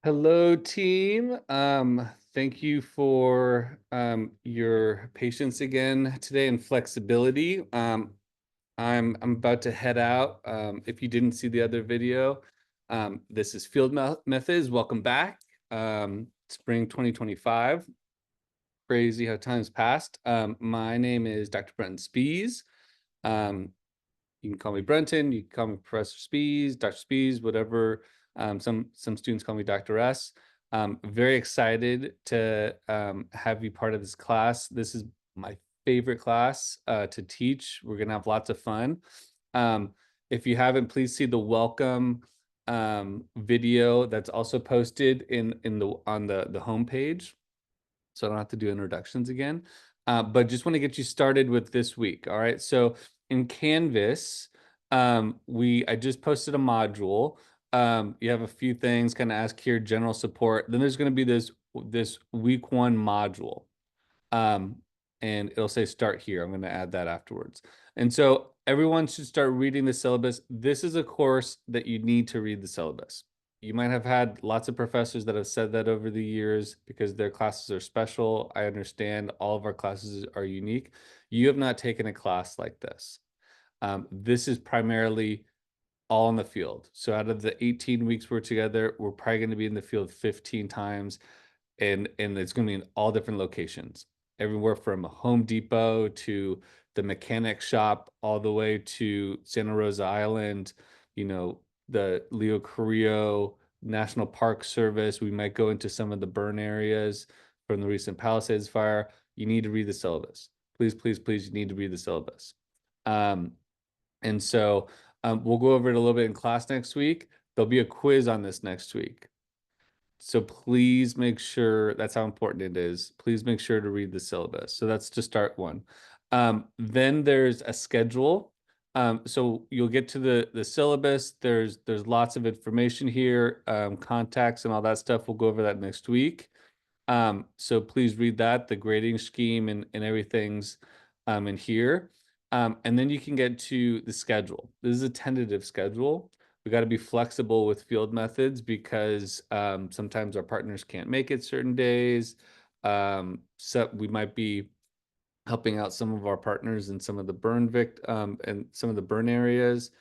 Hello, team. Thank you for your patience again today and flexibility. I'm about to head out. If you didn't see the other video, this is Field Methods. Welcome back. Spring 2025. Crazy how time's passed. My name is Dr. Brenton Spees. Um, you can call me Brenton. You can call me Professor Spees, Dr. Spees, whatever. Some students call me Dr. S. Very excited to have you part of this class. This is my favorite class to teach. We're gonna have lots of fun. Um, if you haven't, please see the welcome video that's also posted in the on the homepage, so I don't have to do introductions again. But just want to get you started with this week. All right. So in Canvas, I just posted a module. You have a few things, kind of ask here, general support. Then there's going to be this week one module. Um, and it'll say start here. I'm going to add that afterwards. And so everyone should start reading the syllabus. This is a course that you need to read the syllabus. You might have had lots of professors that have said that over the years because their classes are special. I understand all of our classes are unique. You have not taken a class like this. This is primarily all in the field. So out of the 18 weeks we're together, we're probably going to be in the field 15 times, and it's going to be in all different locations, everywhere from Home Depot to the mechanic shop, all the way to Santa Rosa Island, the Leo Carrillo National Park Service. We might go into some of the burn areas from the recent Palisades fire. You need to read the syllabus. Please, please, please, you need to read the syllabus. And so we'll go over it a little bit in class next week. There'll be a quiz on this next week. So please make sure, that's how important it is. Please make sure to read the syllabus. So that's to start one. Then there's a schedule. So you'll get to the syllabus. There's lots of information here, contacts and all that stuff. We'll go over that next week. So please read that, the grading scheme and everything's in here. And then you can get to the schedule. This is a tentative schedule. We got to be flexible with field methods because sometimes our partners can't make it certain days. So we might be helping out some of our partners in some of the and some of the burn areas.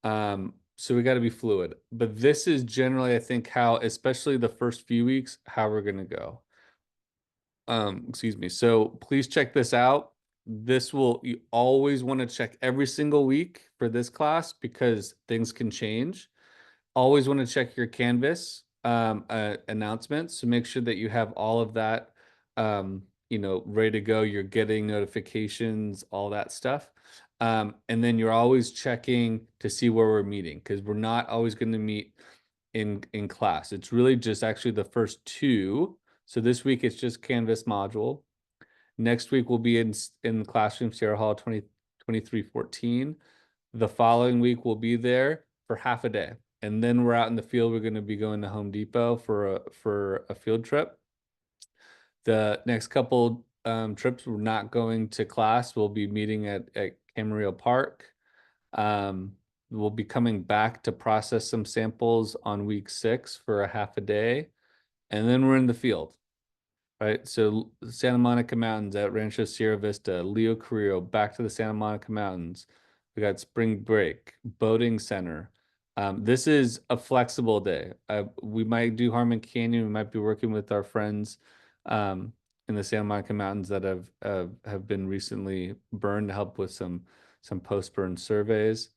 So we got to be fluid. But this is generally, I think, how, especially the first few weeks, how we're going to go. Excuse me. So please check this out. You always want to check every single week for this class because things can change. Always want to check your Canvas announcements. So make sure that you have all of that, ready to go. You're getting notifications, all that stuff. And then you're always checking to see where we're meeting because we're not always going to meet in class. It's really just actually the first two. So this week it's just Canvas module. Next week we'll be in classroom Sierra Hall 2314. The following week we'll be there for half a day. And then we're out in the field. We're going to be going to Home Depot for a field trip. The next couple trips, we're not going to class. We'll be meeting at Camarillo Park. We'll be coming back to process some samples on week 6 for a half a day. And then we're in the field, right? So Santa Monica Mountains at Rancho Sierra Vista, Leo Carrillo, back to the Santa Monica Mountains. We got spring break, boating center. This is a flexible day. We might do Harmon Canyon. We might be working with our friends in the Santa Monica Mountains that have been recently burned to help with some post-burn surveys.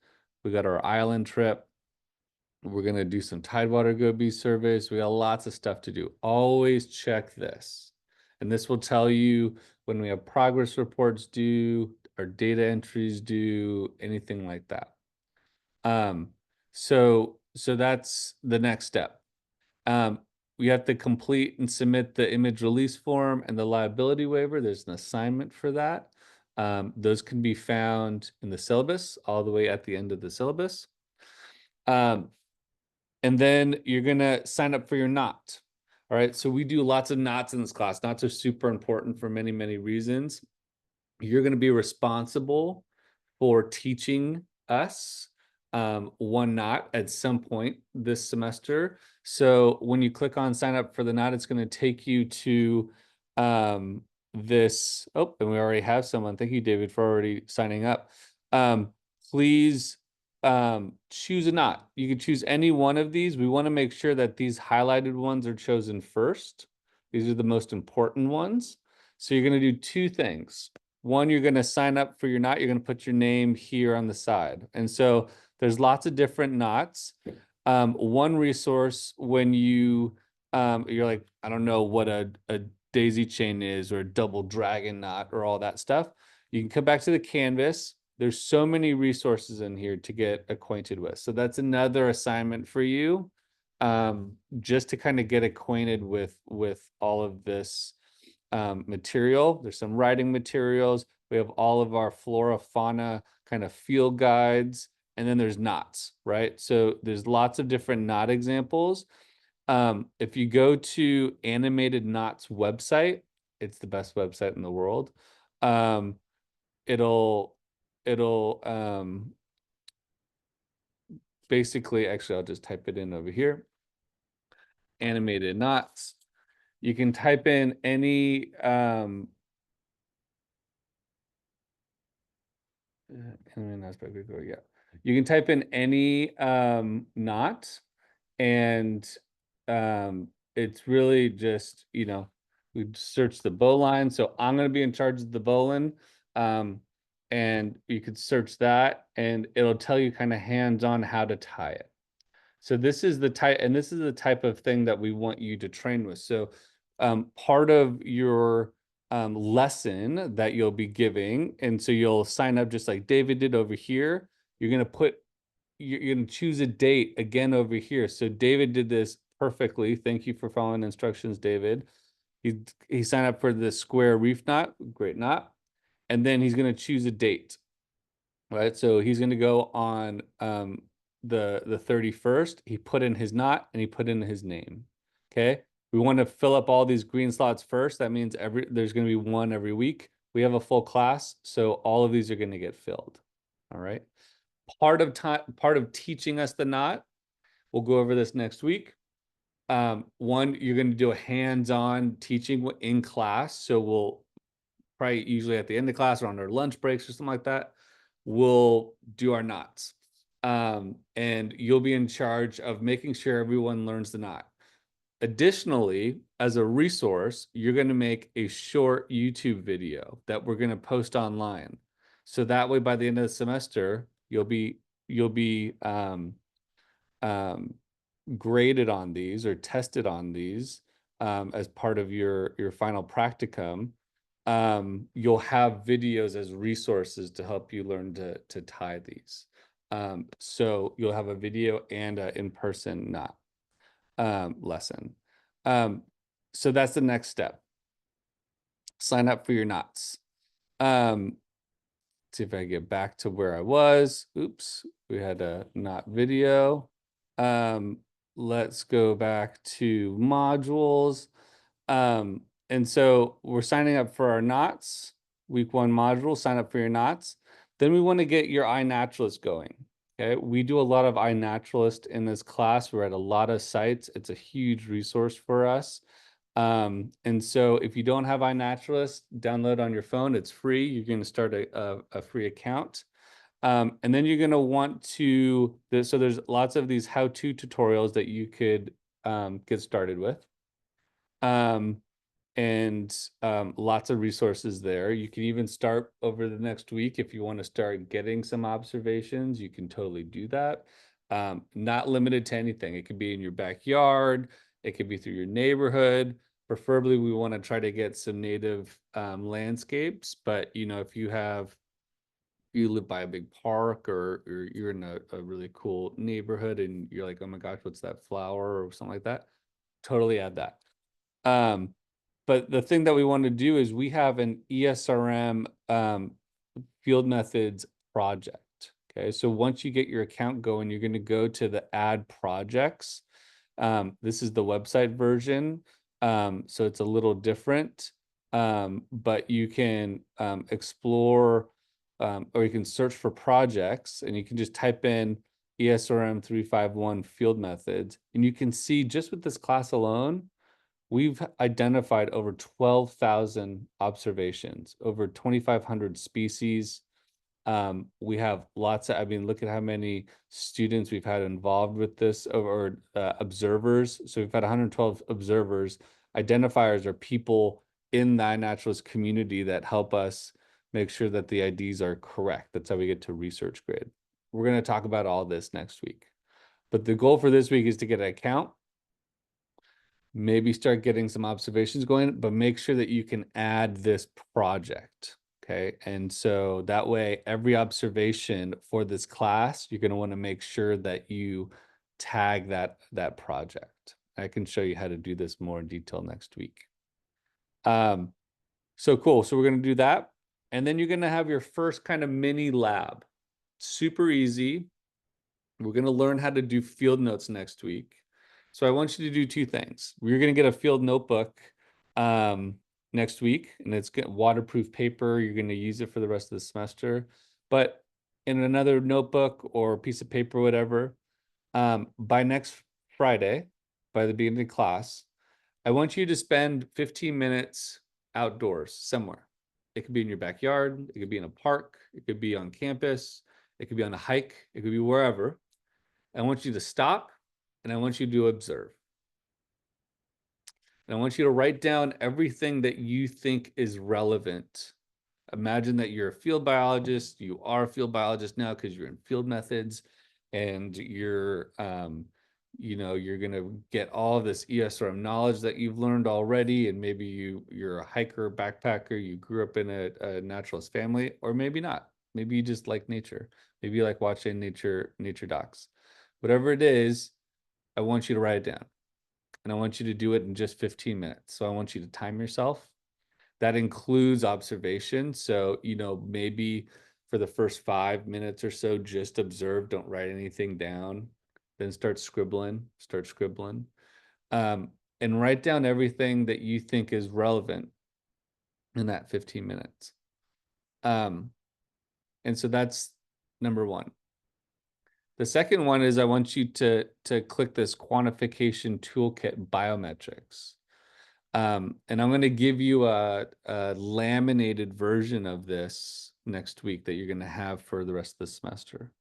We got our island trip. We're gonna do some Tidewater Gobi surveys. We got lots of stuff to do. Always check this. And this will tell you when we have progress reports due, our data entries due, anything like that. So that's the next step. We have to complete and submit the image release form and the liability waiver. There's an assignment for that. Those can be found in the syllabus, all the way at the end of the syllabus. And then you're gonna sign up for your knot. All right, so we do lots of knots in this class. Knots are super important for many, many reasons. You're gonna be responsible for teaching us one knot at some point this semester. So when you click on sign up for the knot, it's going to take you to this. Oh, and we already have someone. Thank you, David, for already signing up. Please choose a knot. You can choose any one of these. We want to make sure that these highlighted ones are chosen first. These are the most important ones. So you're going to do two things. One, you're going to sign up for your knot. You're going to put your name here on the side. And so there's lots of different knots. One resource when you're like, I don't know what a daisy chain is or a double dragon knot or all that stuff. You can come back to the canvas. There's so many resources in here to get acquainted with. So that's another assignment for you, just to kind of get acquainted with all of this material. There's some writing materials. We have all of our flora, fauna kind of field guides, and then there's knots, right? So there's lots of different knot examples. If you go to Animated Knots website, it's the best website in the world. It'll basically, actually, I'll just type it in over here. Animated Knots. You can type in any yeah. You can type in any knot, and it's really just, we search the bowline. So I'm going to be in charge of the bowline. And you could search that and it'll tell you kind of hands-on how to tie it. So this is the type of thing that we want you to train with. So part of your lesson that you'll be giving, and so you'll sign up just like David did over here. You're gonna choose a date again over here. So David did this perfectly. Thank you for following instructions, David. He signed up for the square reef knot, great knot, and then he's gonna choose a date. Right, so he's going to go on the 31st. He put in his knot and he put in his name. Okay, we want to fill up all these green slots first. That means there's going to be one every week. We have a full class, so all of these are going to get filled. All right. Part of teaching us the knot, we'll go over this next week. One, you're going to do a hands-on teaching in class. So we'll probably usually at the end of class or on our lunch breaks or something like that, we'll do our knots. And you'll be in charge of making sure everyone learns the knot. Additionally, as a resource, you're going to make a short YouTube video that we're going to post online. So that way, by the end of the semester, you'll be graded on these or tested on these as part of your final practicum. You'll have videos as resources to help you learn to tie these. So you'll have a video and an in-person knot lesson. So that's the next step. Sign up for your knots. See if I get back to where I was. Oops, we had a knot video. Let's go back to modules. And so we're signing up for our knots, week 1 module, sign up for your knots. Then we want to get your iNaturalist going. Okay, we do a lot of iNaturalist in this class. We're at a lot of sites. It's a huge resource for us. And so if you don't have iNaturalist, download on your phone. It's free. You're going to start a free account. And then you're going to want to, so there's lots of these how-to tutorials that you could get started with. And lots of resources there. You can even start over the next week if you want to start getting some observations. You can totally do that. Not limited to anything. It could be in your backyard. It could be through your neighborhood. Preferably, we want to try to get some native landscapes. But if you live by a big park or you're in a really cool neighborhood and you're like, oh my gosh, what's that flower or something like that? Totally add that. But the thing that we want to do is we have an ESRM field methods project. Okay, so once you get your account going, you're going to go to the add projects. This is the website version. So it's a little different, but you can explore or you can search for projects and you can just type in ESRM 351 field methods. And you can see just with this class alone, we've identified over 12,000 observations, over 2,500 species. We have lots of, I mean, look at how many students we've had involved with this, or observers. So we've had 112 observers. Identifiers are people in the iNaturalist community that help us make sure that the IDs are correct. That's how we get to research grade. We're going to talk about all this next week. But the goal for this week is to get an account, maybe start getting some observations going, but make sure that you can add this project. Okay. And so that way, every observation for this class, you're going to want to make sure that you tag that project. I can show you how to do this more in detail next week. So cool. So we're going to do that. And then you're going to have your first kind of mini lab. Super easy. We're going to learn how to do field notes next week. So I want you to do two things. We're going to get a field notebook next week, and it's waterproof paper. You're going to use it for the rest of the semester. But in another notebook or piece of paper, whatever, by next Friday, by the beginning of class, I want you to spend 15 minutes outdoors somewhere. It could be in your backyard. It could be in a park. It could be on campus. It could be on a hike. It could be wherever. I want you to stop, and I want you to observe. And I want you to write down everything that you think is relevant. Imagine that you're a field biologist. You are a field biologist now because you're in field methods, and you're going to get all of this ESRM knowledge that you've learned already. And maybe you're a hiker, backpacker, you grew up in a naturalist family, or maybe not. Maybe you just like nature. Maybe you like watching nature docs. Whatever it is, I want you to write it down. And I want you to do it in just 15 minutes. So I want you to time yourself. That includes observation. So, maybe for the first 5 minutes or so, just observe, don't write anything down. Then start scribbling. And write down everything that you think is relevant in that 15 minutes. And so that's number one. The second one is I want you to click this quantification toolkit biometrics. And I'm going to give you a laminated version of this next week that you're going to have for the rest of the semester.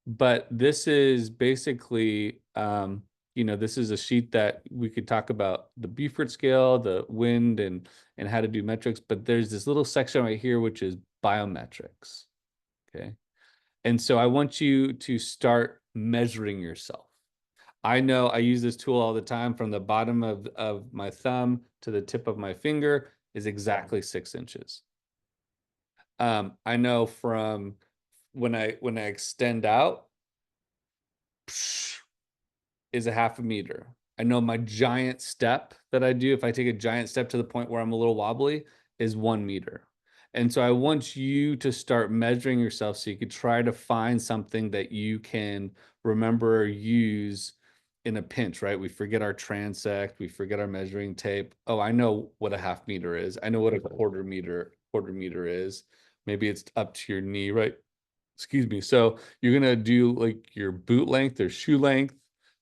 But this is basically, this is a sheet that we could talk about the Beaufort scale, the wind, and how to do metrics. But there's this little section right here, which is biometrics. Okay. And so I want you to start measuring yourself. I know I use this tool all the time. From the bottom of my thumb to the tip of my finger is exactly 6 inches. I know from when I extend out is a 0.5 meter. I know my giant step that I do, if I take a giant step to the point where I'm a little wobbly, is 1 meter. And so I want you to start measuring yourself so you could try to find something that you can remember or use in a pinch, right? We forget our transect, we forget our measuring tape. Oh, I know what a 0.5 meter is. I know what a quarter meter is. Maybe it's up to your knee, right? Excuse me. So you're gonna do like your boot length or shoe length,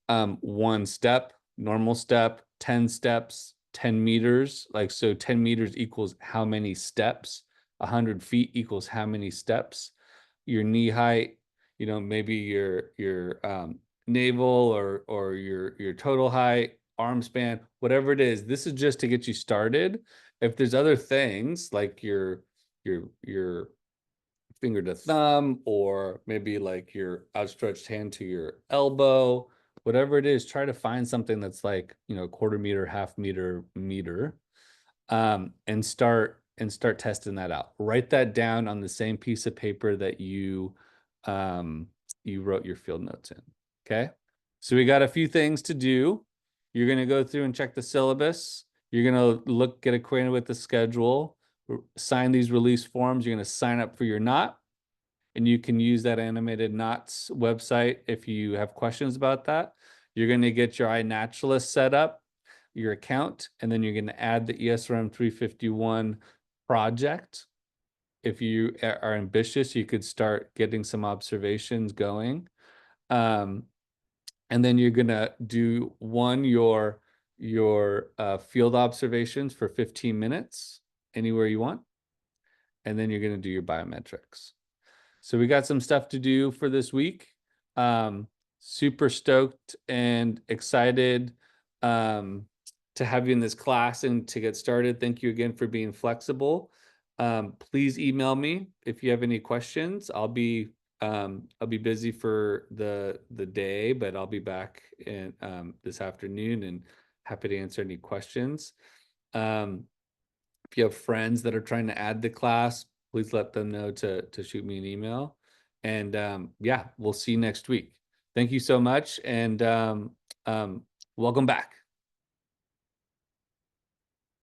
1 step, normal step, 10 steps, 10 meters. Like, so 10 meters equals how many steps? 100 feet equals how many steps? Your knee height, maybe your navel or your total height, arm span, whatever it is. This is just to get you started. If there's other things like your finger to thumb, or maybe like your outstretched hand to your elbow, whatever it is, try to find something that's like, 1/4 meter, 0.5 meter, and start testing that out. Write that down on the same piece of paper that you wrote your field notes in. Okay. So we got a few things to do. You're going to go through and check the syllabus. You're going to get acquainted with the schedule, sign these release forms. You're going to sign up for your knot, and you can use that animated knots website if you have questions about that. You're going to get your iNaturalist set up, your account, and then you're going to add the ESRM 351 project. If you are ambitious, you could start getting some observations going. Um, and then you're gonna do your field observations for 15 minutes anywhere you want, and then you're gonna do your biometrics. So we got some stuff to do for this week. Um, Super stoked and excited um, to have you in this class and to get started. Thank you again for being flexible. Please email me if you have any questions. I'll be busy for the day, but I'll be back in this afternoon and happy to answer any questions. Um, if you have friends that are trying to add the class, please let them know to shoot me an email. And yeah, we'll see you next week. Thank you so much, and welcome back.